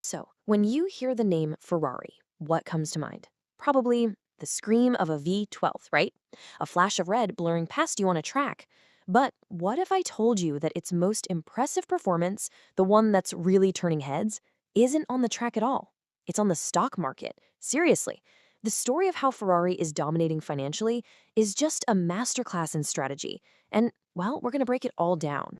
So, when you hear the name Ferrari, what comes to mind? Probably the scream of a V12, right? A flash of red blurring past you on a track. But what if I told you that its most impressive performance, the one that's really turning heads, isn't on the track at all? It's on the stock market. Seriously. The story of how Ferrari is dominating financially is just a masterclass in strategy. And, well, we're going to break it all down.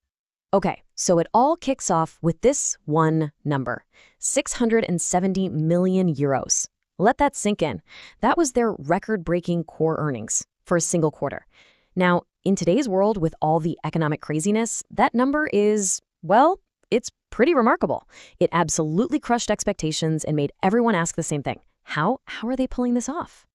Okay, so it all kicks off with this one number, 670 million euros. Let that sink in. That was their record-breaking core earnings for a single quarter. Now, in today's world with all the economic craziness, that number is, well, it's pretty remarkable. It absolutely crushed expectations and made everyone ask the same thing. How are they pulling this off?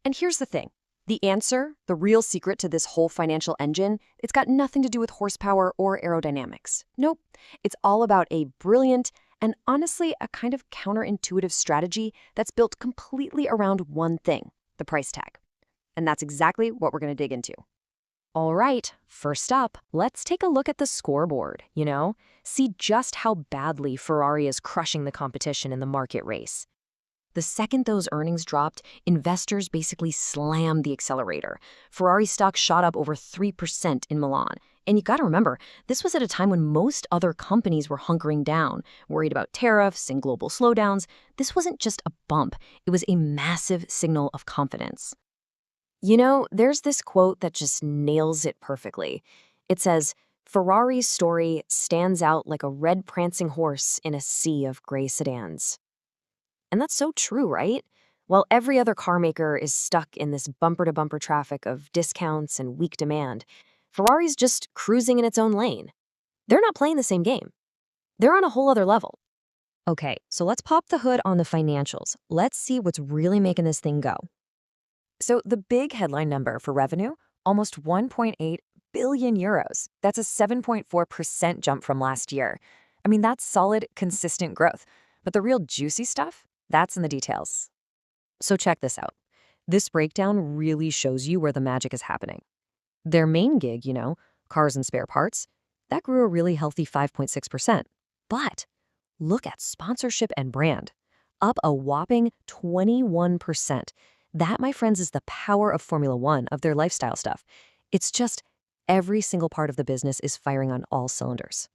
And here's the thing. The answer, the real secret to this whole financial engine, it's got nothing to do with horsepower or aerodynamics. Nope. It's all about a brilliant and honestly a kind of counterintuitive strategy that's built completely around one thing, the price tag. And that's exactly what we're going to dig into. All right, first up, let's take a look at the scoreboard, see just how badly Ferrari is crushing the competition in the market race. The second those earnings dropped, investors basically slammed the accelerator. Ferrari stock shot up over 3% in Milan. And you gotta remember, this was at a time when most other companies were hunkering down, worried about tariffs and global slowdowns. This wasn't just a bump, it was a massive signal of confidence. There's this quote that just nails it perfectly. It says, Ferrari's story stands out like a red prancing horse in a sea of gray sedans. And that's so true, right? While every other car maker is stuck in this bumper-to-bumper traffic of discounts and weak demand, Ferrari's just cruising in its own lane. They're not playing the same game. They're on a whole other level. Okay, so let's pop the hood on the financials. Let's see what's really making this thing go. So the big headline number for revenue, almost 1.8 billion euros. That's a 7.4% jump from last year. I mean, that's solid, consistent growth. But the real juicy stuff? That's in the details. So check this out. This breakdown really shows you where the magic is happening. Their main gig, cars and spare parts, that grew a really healthy 5.6%. But look at sponsorship and brand, up a whopping 21%. That, my friends, is the power of Formula One, of their lifestyle stuff. It's just every single part of the business is firing on all cylinders.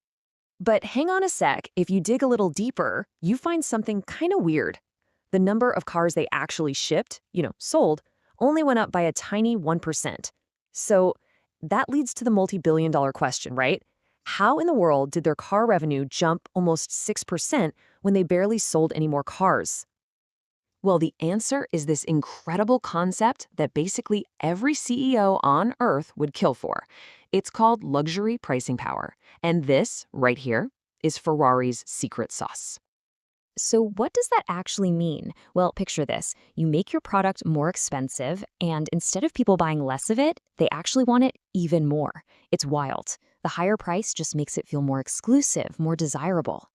But hang on a sec, if you dig a little deeper, you find something kind of weird. The number of cars they actually shipped, sold, only went up by a tiny 1%. So that leads to the multi-billion-dollar question, right? How in the world did their car revenue jump almost 6% when they barely sold any more cars? Well, the answer is this incredible concept that basically every CEO on Earth would kill for. It's called luxury pricing power. And this, right here, is Ferrari's secret sauce. So what does that actually mean? Well, picture this. You make your product more expensive, and instead of people buying less of it, they actually want it even more. It's wild. The higher price just makes it feel more exclusive, more desirable.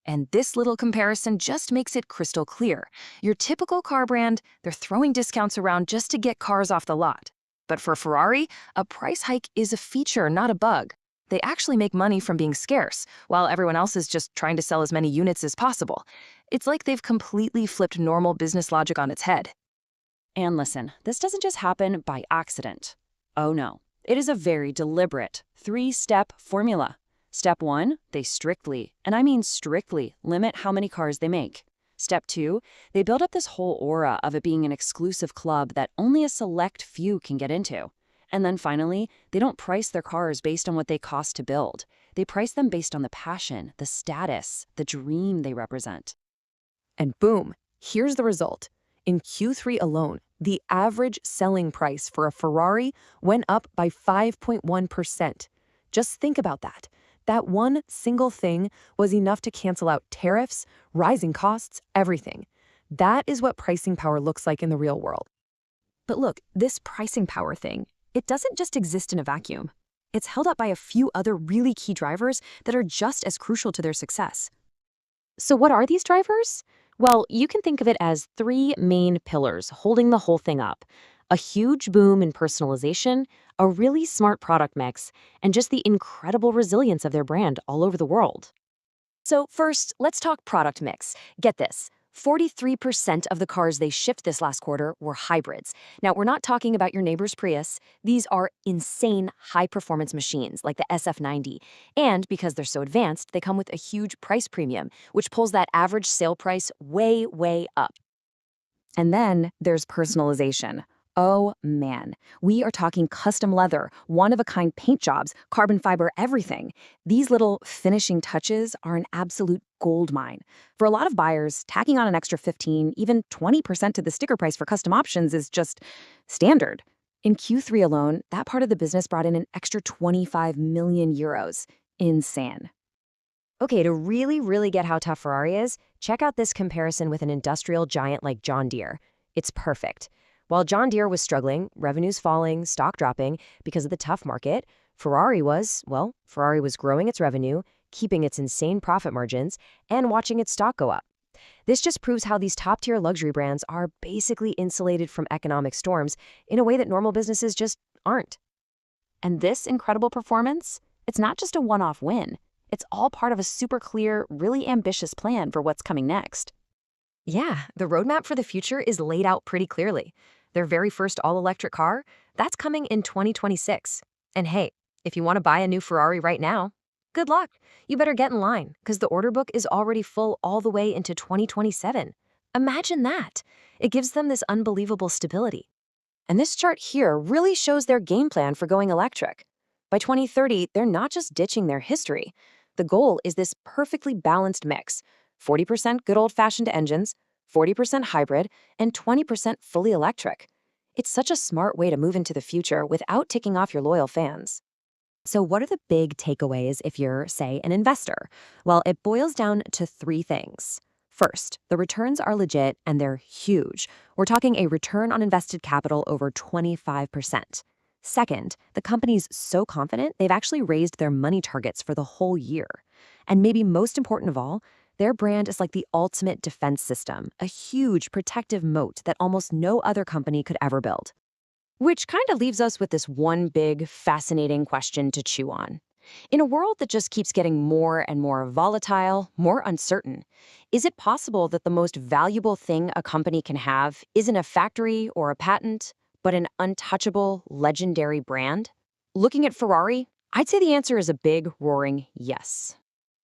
And this little comparison just makes it crystal clear. Your typical car brand, they're throwing discounts around just to get cars off the lot. But for Ferrari, a price hike is a feature, not a bug. They actually make money from being scarce, while everyone else is just trying to sell as many units as possible. It's like they've completely flipped normal business logic on its head. And listen, this doesn't just happen by accident. Oh no, it is a very deliberate, three-step formula. Step 1, they strictly, and I mean strictly, limit how many cars they make. Step 2, they build up this whole aura of it being an exclusive club that only a select few can get into. And then finally, they don't price their cars based on what they cost to build. They price them based on the passion, the status, the dream they represent. And boom, here's the result. In Q3 alone, the average selling price for a Ferrari went up by 5.1%. Just think about that. That one single thing was enough to cancel out tariffs, rising costs, everything. That is what pricing power looks like in the real world. But look, this pricing power thing, it doesn't just exist in a vacuum. It's held up by a few other really key drivers that are just as crucial to their success. So what are these drivers? Well, you can think of it as three main pillars holding the whole thing up. A huge boom in personalization, a really smart product mix, and just the incredible resilience of their brand all over the world. So, first, let's talk product mix. Get this. 43% of the cars they shipped this last quarter were hybrids. Now, we're not talking about your neighbor's Prius. These are insane high performance machines like the SF90. And because they're so advanced, they come with a huge price premium, which pulls that average sale price way, way up. And then there's personalization. Oh man, we are talking custom leather, one of a kind paint jobs, carbon fiber, everything. These little finishing touches are an absolute gold mine. For a lot of buyers, tacking on an extra 15, even 20% to the sticker price for custom options is just standard. In Q3 alone, that part of the business brought in an extra 25 million euros. Insane. Okay, to really, really get how tough Ferrari is, check out this comparison with an industrial giant like John Deere. It's perfect. While John Deere was struggling, revenues falling, stock dropping because of the tough market, Ferrari was growing its revenue, keeping its insane profit margins, and watching its stock go up. This just proves how these top-tier luxury brands are basically insulated from economic storms in a way that normal businesses just aren't. And this incredible performance, it's not just a one-off win. It's all part of a super clear, really ambitious plan for what's coming next. Yeah, the roadmap for the future is laid out pretty clearly. Their very first all-electric car, that's coming in 2026. And hey, if you want to buy a new Ferrari right now, good luck. You better get in line, because the order book is already full all the way into 2027. Imagine that. It gives them this unbelievable stability. And this chart here really shows their game plan for going electric. By 2030, they're not just ditching their history. The goal is this perfectly balanced mix: 40% good old-fashioned engines, 40% hybrid, and 20% fully electric. It's such a smart way to move into the future without ticking off your loyal fans. So what are the big takeaways if you're, say, an investor? Well, it boils down to three things. First, the returns are legit and they're huge. We're talking a return on invested capital over 25%. Second, the company's so confident they've actually raised their money targets for the whole year. And maybe most important of all, their brand is like the ultimate defense system, a huge protective moat that almost no other company could ever build. Which kind of leaves us with this one big, fascinating question to chew on. In a world that just keeps getting more and more volatile, more uncertain, is it possible that the most valuable thing a company can have isn't a factory or a patent, but an untouchable, legendary brand? Looking at Ferrari, I'd say the answer is a big, roaring yes.